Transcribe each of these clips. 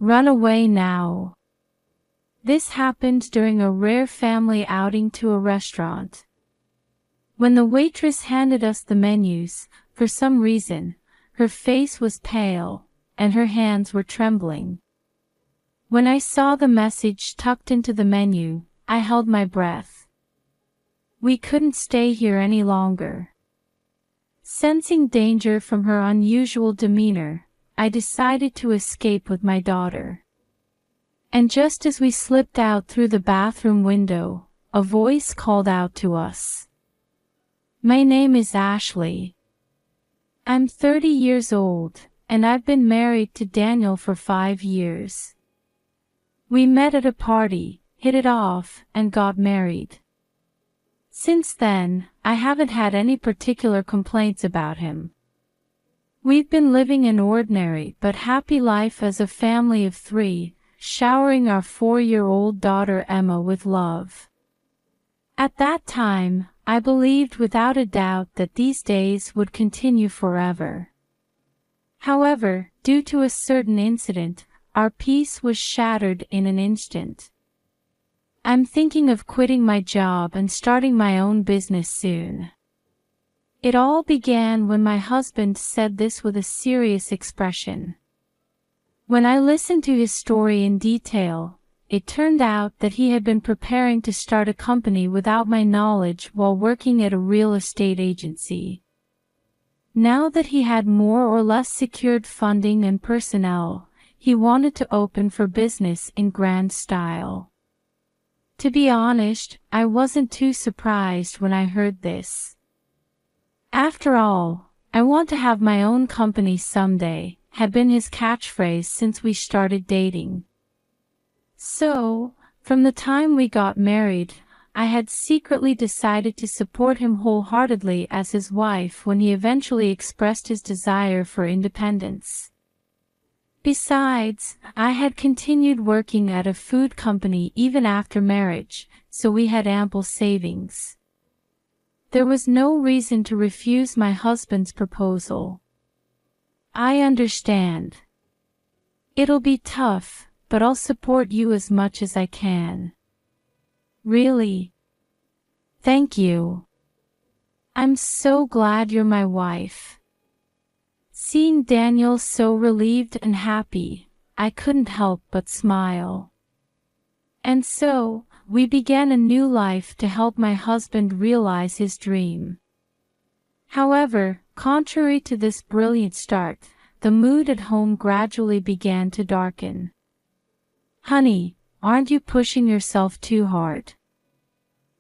Run away now. This happened during a rare family outing to a restaurant. When the waitress handed us the menus, for some reason, her face was pale, and her hands were trembling. When I saw the message tucked into the menu, I held my breath. We couldn't stay here any longer. Sensing danger from her unusual demeanor, I decided to escape with my daughter. And just as we slipped out through the bathroom window, a voice called out to us. My name is Ashley. I'm 30 years old, and I've been married to Daniel for 5 years. We met at a party, hit it off, and got married. Since then, I haven't had any particular complaints about him. We've been living an ordinary but happy life as a family of 3, showering our 4-year-old daughter Emma with love. At that time, I believed without a doubt that these days would continue forever. However, due to a certain incident, our peace was shattered in an instant. I'm thinking of quitting my job and starting my own business soon. It all began when my husband said this with a serious expression. When I listened to his story in detail, it turned out that he had been preparing to start a company without my knowledge while working at a real estate agency. Now that he had more or less secured funding and personnel, he wanted to open for business in grand style. To be honest, I wasn't too surprised when I heard this. After all, I want to have my own company someday, had been his catchphrase since we started dating. So, from the time we got married, I had secretly decided to support him wholeheartedly as his wife when he eventually expressed his desire for independence. Besides, I had continued working at a food company even after marriage, so we had ample savings. There was no reason to refuse my husband's proposal. I understand. It'll be tough, but I'll support you as much as I can. Really? Thank you. I'm so glad you're my wife. Seeing Daniel so relieved and happy, I couldn't help but smile. And so, we began a new life to help my husband realize his dream. However, contrary to this brilliant start, the mood at home gradually began to darken. Honey, aren't you pushing yourself too hard?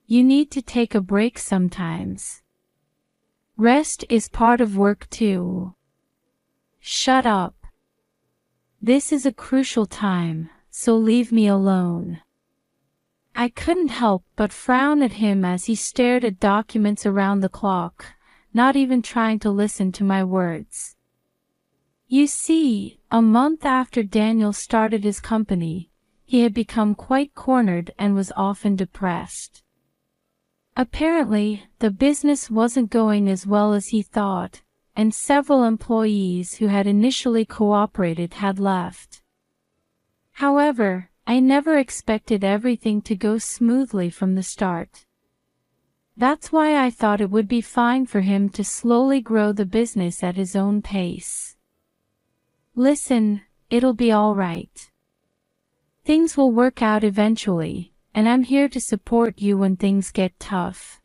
You need to take a break sometimes. Rest is part of work too. Shut up. This is a crucial time, so leave me alone. I couldn't help but frown at him as he stared at documents around the clock, not even trying to listen to my words. You see, a month after Daniel started his company, he had become quite cornered and was often depressed. Apparently, the business wasn't going as well as he thought, and several employees who had initially cooperated had left. However, I never expected everything to go smoothly from the start. That's why I thought it would be fine for him to slowly grow the business at his own pace. Listen, it'll be all right. Things will work out eventually, and I'm here to support you when things get tough.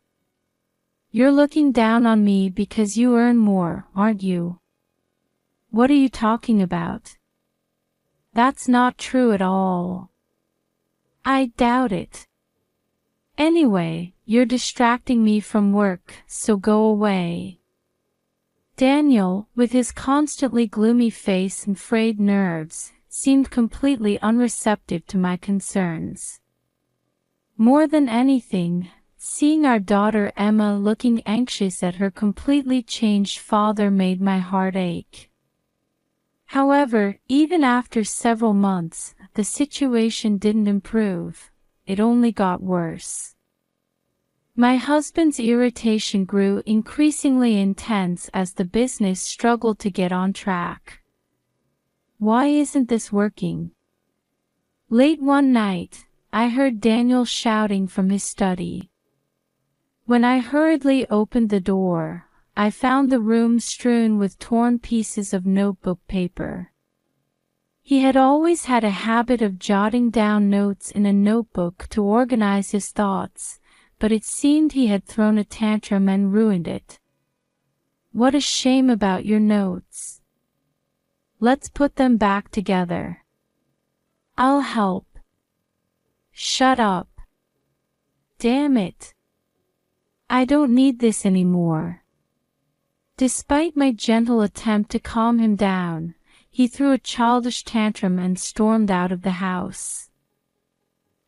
You're looking down on me because you earn more, aren't you? What are you talking about? That's not true at all. I doubt it. Anyway, you're distracting me from work, so go away. Daniel, with his constantly gloomy face and frayed nerves, seemed completely unreceptive to my concerns. More than anything, seeing our daughter Emma looking anxious at her completely changed father made my heart ache. However, even after several months, the situation didn't improve. It only got worse. My husband's irritation grew increasingly intense as the business struggled to get on track. Why isn't this working? Late one night, I heard Daniel shouting from his study. When I hurriedly opened the door, I found the room strewn with torn pieces of notebook paper. He had always had a habit of jotting down notes in a notebook to organize his thoughts, but it seemed he had thrown a tantrum and ruined it. "What a shame about your notes. Let's put them back together." "I'll help." "Shut up." "Damn it. I don't need this anymore." Despite my gentle attempt to calm him down, he threw a childish tantrum and stormed out of the house.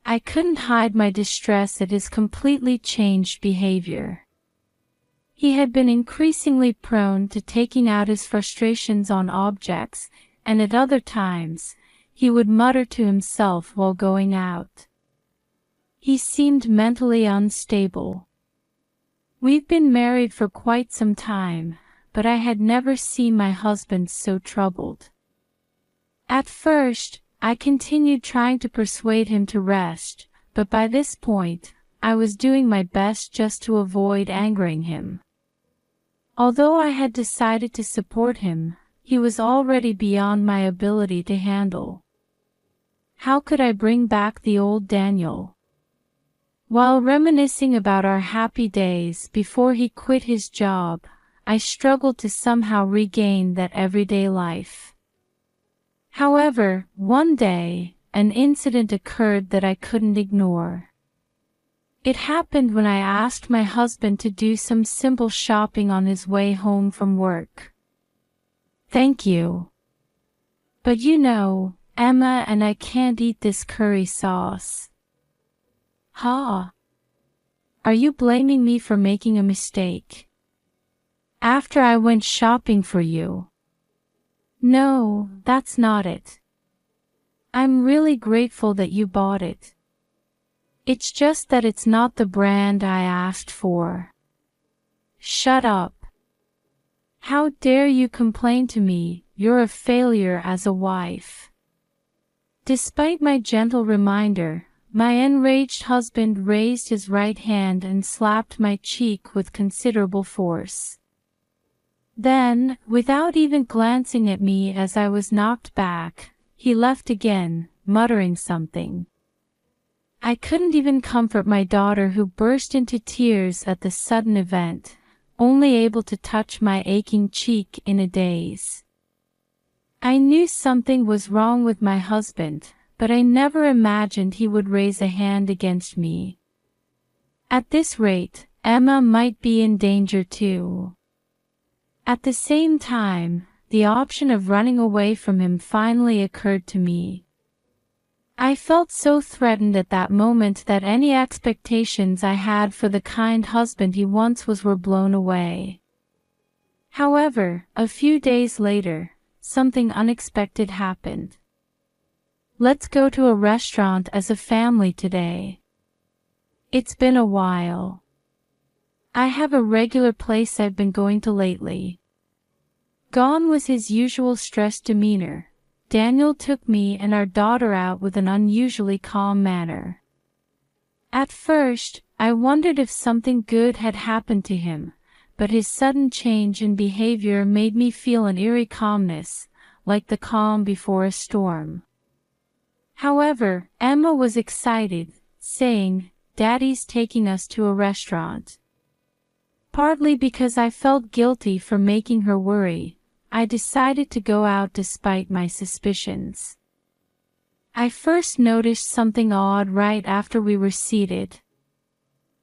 I couldn't hide my distress at his completely changed behavior. He had been increasingly prone to taking out his frustrations on objects, and at other times, he would mutter to himself while going out. He seemed mentally unstable. We've been married for quite some time, but I had never seen my husband so troubled. At first, I continued trying to persuade him to rest, but by this point, I was doing my best just to avoid angering him. Although I had decided to support him, he was already beyond my ability to handle. How could I bring back the old Daniel? While reminiscing about our happy days before he quit his job, I struggled to somehow regain that everyday life. However, one day, an incident occurred that I couldn't ignore. It happened when I asked my husband to do some simple shopping on his way home from work. "Thank you. But you know, Emma and I can't eat this curry sauce." "Huh? Are you blaming me for making a mistake? After I went shopping for you?" "No, that's not it. I'm really grateful that you bought it. It's just that it's not the brand I asked for." "Shut up. How dare you complain to me? You're a failure as a wife." Despite my gentle reminder, my enraged husband raised his right hand and slapped my cheek with considerable force. Then, without even glancing at me as I was knocked back, he left again, muttering something. I couldn't even comfort my daughter, who burst into tears at the sudden event, only able to touch my aching cheek in a daze. I knew something was wrong with my husband, but I never imagined he would raise a hand against me. At this rate, Emma might be in danger too. At the same time, the option of running away from him finally occurred to me. I felt so threatened at that moment that any expectations I had for the kind husband he once was were blown away. However, a few days later, something unexpected happened. "Let's go to a restaurant as a family today. It's been a while. I have a regular place I've been going to lately." Gone was his usual stressed demeanor, Daniel took me and our daughter out with an unusually calm manner. At first, I wondered if something good had happened to him, but his sudden change in behavior made me feel an eerie calmness, like the calm before a storm. However, Emma was excited, saying, "Daddy's taking us to a restaurant." Partly because I felt guilty for making her worry, I decided to go out despite my suspicions. I first noticed something odd right after we were seated.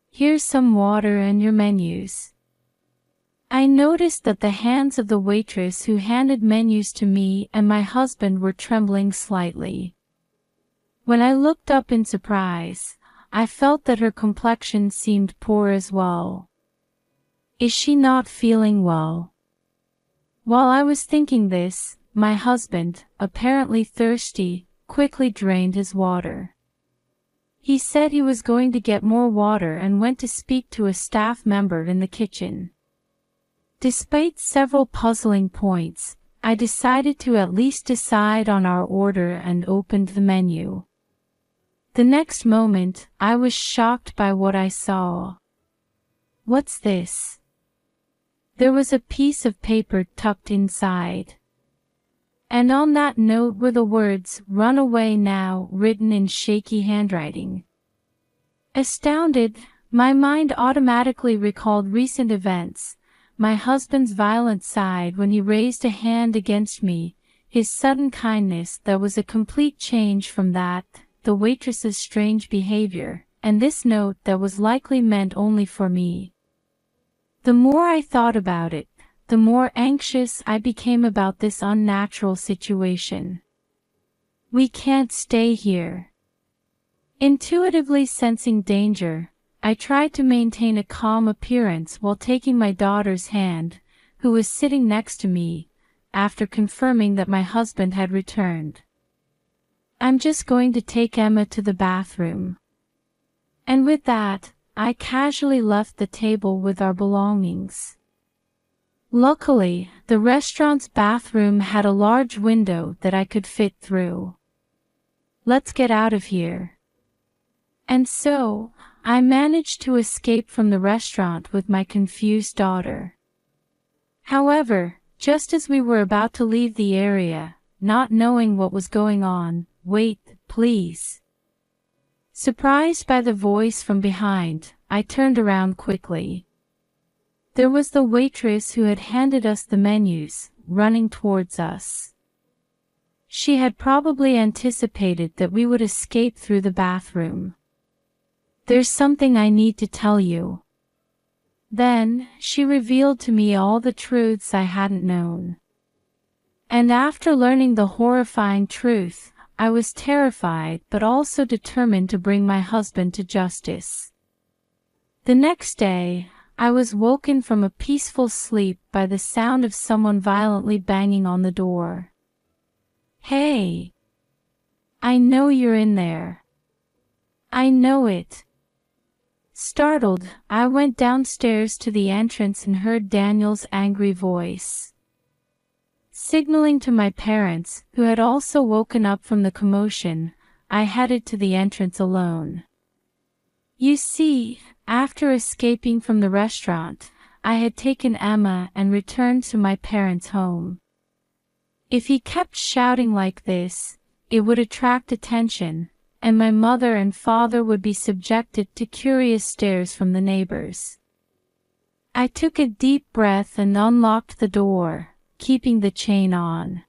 "Here's some water and your menus." I noticed that the hands of the waitress who handed menus to me and my husband were trembling slightly. When I looked up in surprise, I felt that her complexion seemed poor as well. "Is she not feeling well?" While I was thinking this, my husband, apparently thirsty, quickly drained his water. He said he was going to get more water and went to speak to a staff member in the kitchen. Despite several puzzling points, I decided to at least decide on our order and opened the menu. The next moment, I was shocked by what I saw. What's this? There was a piece of paper tucked inside. And on that note were the words, "Run away now," written in shaky handwriting. Astounded, my mind automatically recalled recent events, my husband's violent side when he raised a hand against me, his sudden kindness that was a complete change from that, the waitress's strange behavior, and this note that was likely meant only for me. The more I thought about it, the more anxious I became about this unnatural situation. We can't stay here. Intuitively sensing danger, I tried to maintain a calm appearance while taking my daughter's hand, who was sitting next to me, after confirming that my husband had returned. "I'm just going to take Emma to the bathroom." And with that, I casually left the table with our belongings. Luckily, the restaurant's bathroom had a large window that I could fit through. "Let's get out of here." And so, I managed to escape from the restaurant with my confused daughter. However, just as we were about to leave the area, not knowing what was going on, "Wait, please." Surprised by the voice from behind, I turned around quickly. There was the waitress who had handed us the menus, running towards us. She had probably anticipated that we would escape through the bathroom. "There's something I need to tell you." Then, she revealed to me all the truths I hadn't known. And after learning the horrifying truth, I was terrified but also determined to bring my husband to justice. The next day, I was woken from a peaceful sleep by the sound of someone violently banging on the door. "Hey! I know you're in there." "I know it." Startled, I went downstairs to the entrance and heard Daniel's angry voice. Signaling to my parents, who had also woken up from the commotion, I headed to the entrance alone. You see, after escaping from the restaurant, I had taken Emma and returned to my parents' home. If he kept shouting like this, it would attract attention, and my mother and father would be subjected to curious stares from the neighbors. I took a deep breath and unlocked the door, keeping the chain on.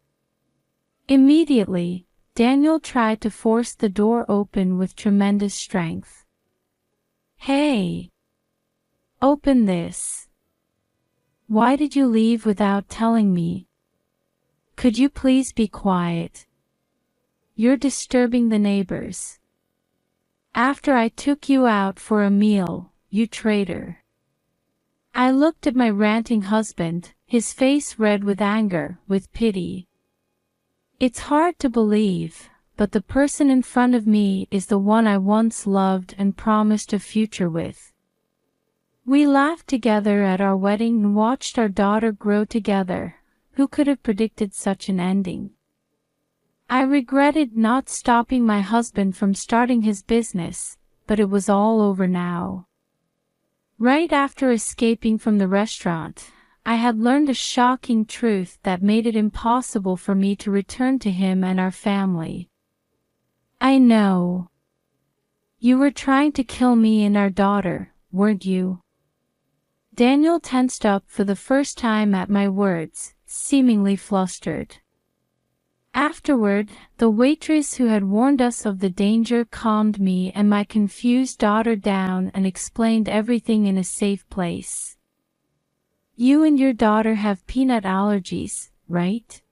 Immediately, Daniel tried to force the door open with tremendous strength. "Hey! Open this. Why did you leave without telling me? Could you please be quiet? You're disturbing the neighbors. After I took you out for a meal, you traitor." I looked at my ranting husband, his face red with anger, with pity. It's hard to believe, but the person in front of me is the one I once loved and promised a future with. We laughed together at our wedding and watched our daughter grow together. Who could have predicted such an ending? I regretted not stopping my husband from starting his business, but it was all over now. Right after escaping from the restaurant, I had learned a shocking truth that made it impossible for me to return to him and our family. "I know. You were trying to kill me and our daughter, weren't you?" Daniel tensed up for the first time at my words, seemingly flustered. Afterward, the waitress who had warned us of the danger calmed me and my confused daughter down and explained everything in a safe place. "You and your daughter have peanut allergies, right?"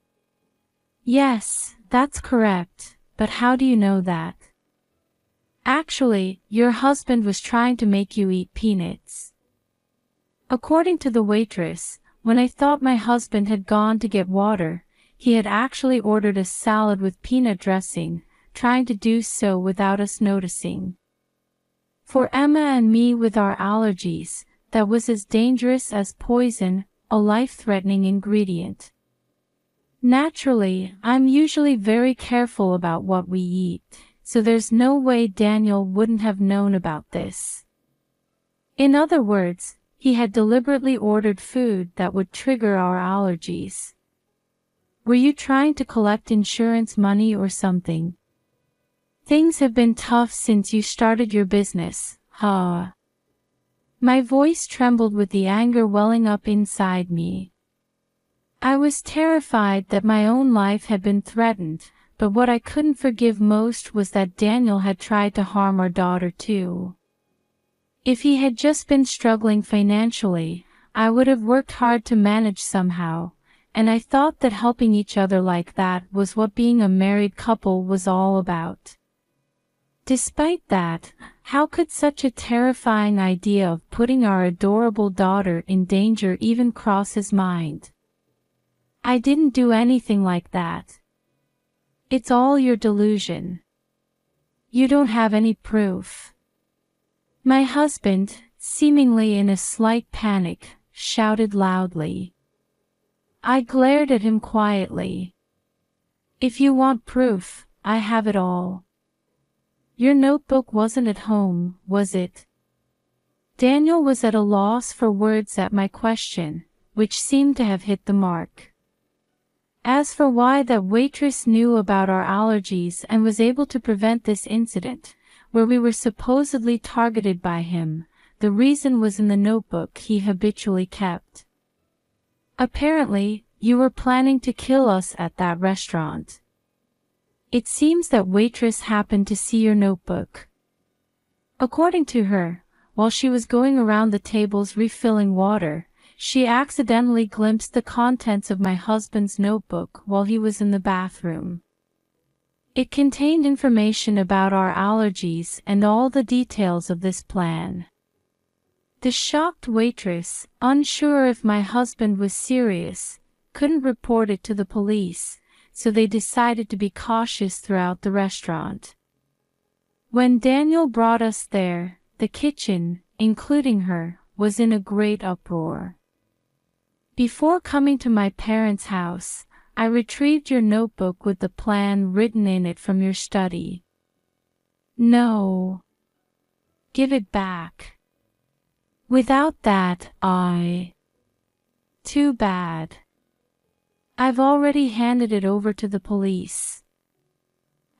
"Yes, that's correct, but how do you know that?" "Actually, your husband was trying to make you eat peanuts." According to the waitress, when I thought my husband had gone to get water, he had actually ordered a salad with peanut dressing, trying to do so without us noticing. For Emma and me with our allergies, that was as dangerous as poison, a life-threatening ingredient. Naturally, I'm usually very careful about what we eat, so there's no way Daniel wouldn't have known about this. In other words, he had deliberately ordered food that would trigger our allergies. Were you trying to collect insurance money or something? Things have been tough since you started your business, huh? My voice trembled with the anger welling up inside me. I was terrified that my own life had been threatened, but what I couldn't forgive most was that Daniel had tried to harm our daughter too. If he had just been struggling financially, I would have worked hard to manage somehow, and I thought that helping each other like that was what being a married couple was all about. Despite that, how could such a terrifying idea of putting our adorable daughter in danger even cross his mind? I didn't do anything like that. It's all your delusion. You don't have any proof. My husband, seemingly in a slight panic, shouted loudly. I glared at him quietly. If you want proof, I have it all. Your notebook wasn't at home, was it? Daniel was at a loss for words at my question, which seemed to have hit the mark. As for why that waitress knew about our allergies and was able to prevent this incident, where we were supposedly targeted by him, the reason was in the notebook he habitually kept. Apparently, you were planning to kill us at that restaurant. It seems that waitress happened to see your notebook. According to her, while she was going around the tables refilling water, she accidentally glimpsed the contents of my husband's notebook while he was in the bathroom. It contained information about our allergies and all the details of this plan. The shocked waitress, unsure if my husband was serious, couldn't report it to the police, so they decided to be cautious throughout the restaurant. When Daniel brought us there, the kitchen, including her, was in a great uproar. Before coming to my parents' house, I retrieved your notebook with the plan written in it from your study. No. Give it back. Without that, Too bad. I've already handed it over to the police.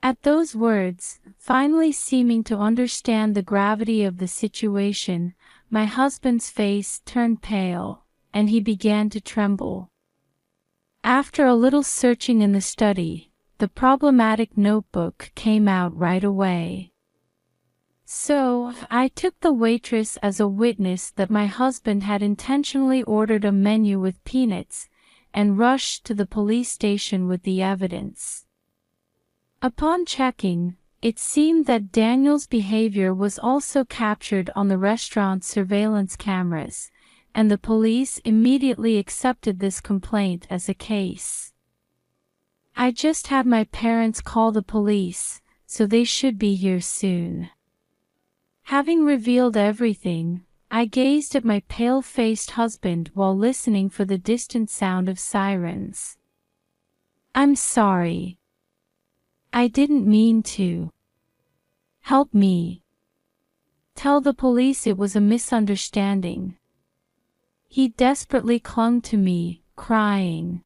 At those words, finally seeming to understand the gravity of the situation, my husband's face turned pale, and he began to tremble. After a little searching in the study, the problematic notebook came out right away. So, I took the waitress as a witness that my husband had intentionally ordered a menu with peanuts, and rushed to the police station with the evidence. Upon checking, it seemed that Daniel's behavior was also captured on the restaurant's surveillance cameras, and the police immediately accepted this complaint as a case. I just had my parents call the police, so they should be here soon. Having revealed everything, I gazed at my pale-faced husband while listening for the distant sound of sirens. I'm sorry. I didn't mean to. Help me. Tell the police it was a misunderstanding. He desperately clung to me, crying.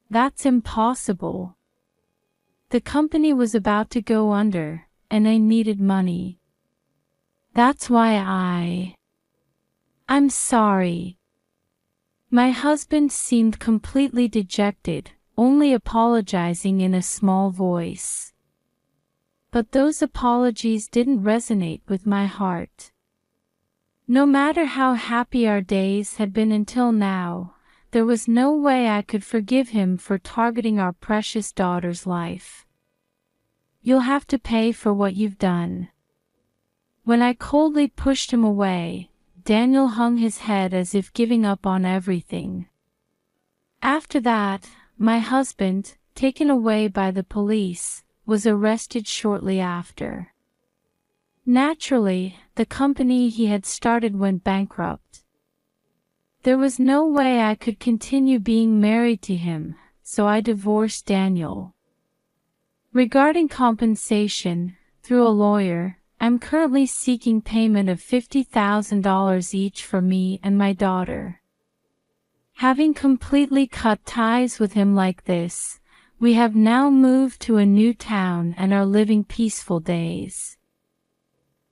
That's impossible. The company was about to go under, and I needed money. That's why I'm sorry. My husband seemed completely dejected, only apologizing in a small voice. But those apologies didn't resonate with my heart. No matter how happy our days had been until now, there was no way I could forgive him for targeting our precious daughter's life. You'll have to pay for what you've done. When I coldly pushed him away, Daniel hung his head as if giving up on everything. After that, my husband, taken away by the police, was arrested shortly after. Naturally, the company he had started went bankrupt. There was no way I could continue being married to him, so I divorced Daniel. Regarding compensation, through a lawyer, I'm currently seeking payment of $50,000 each for me and my daughter. Having completely cut ties with him like this, we have now moved to a new town and are living peaceful days.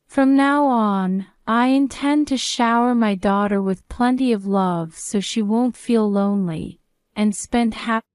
From now on, I intend to shower my daughter with plenty of love so she won't feel lonely, and spend happy